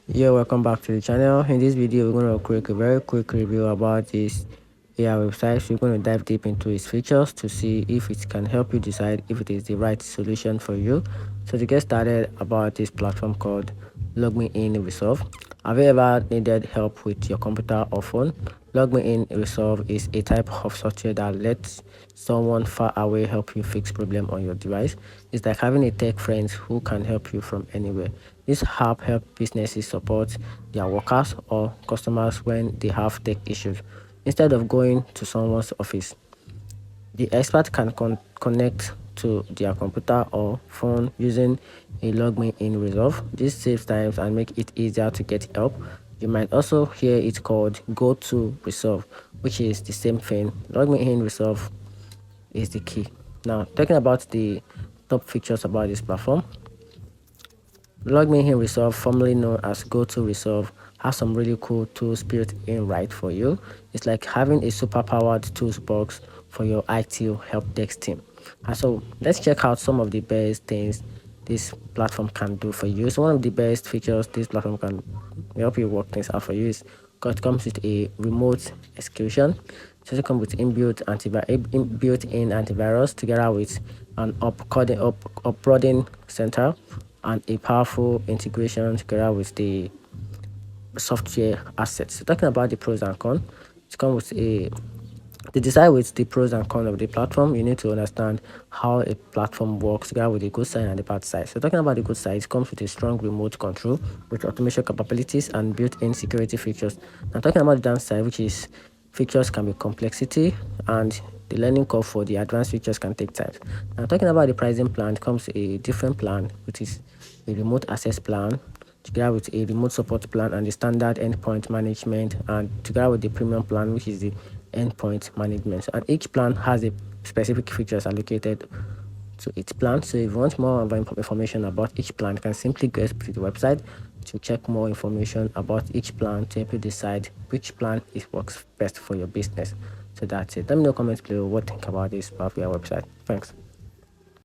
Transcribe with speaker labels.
Speaker 1: Yeah, welcome back to the channel. In this video, we're going to create a very quick review about this AI website. So we're going to dive deep into its features to see if it can help you decide if it is the right solution for you. So to get started about this platform called LogMeIn Resolve, have you ever needed help with your computer or phone? LogMeIn Resolve is a type of software that lets someone far away help you fix problem on your device. It's like having a tech friend who can help you from anywhere. This app helps businesses support their workers or customers when they have tech issues. Instead of going to someone's office, the expert can connect to their computer or phone using a LogMeIn Resolve. This saves time and make it easier to get help. You might also hear it called Go to Resolve, which is the same thing. LogMeIn Resolve is the key. Now, talking about the top features about this platform, LogMeIn Resolve, formerly known as GoTo Resolve, has some really cool tools built in right for you. It's like having a super powered tools box for your IT help desk team. And so let's check out some of the best things this platform can do for you. So one of the best features this platform can help you work things out for you is because it comes with a remote execution. So it comes with built-in antivirus together with an uploading center and a powerful integration together with the software assets. So talking about the pros and cons, it comes with a to decide with the pros and cons of the platform, you need to understand how a platform works together with the good side and the bad side. So talking about the good side, it comes with a strong remote control with automation capabilities and built-in security features. Now talking about the downside, which is features can be complexity and the learning curve for the advanced features can take time. Now talking about the pricing plan, it comes a different plan, which is a remote access plan together with a remote support plan and the standard endpoint management, and together with the premium plan, which is the endpoint management. And each plan has a specific features allocated to its plan. So if you want more information about each plan, you can simply go to the website to check more information about each plan to help you decide which plan works best for your business. So that's it. Let me know comments below what you think about this Power BI website. Thanks.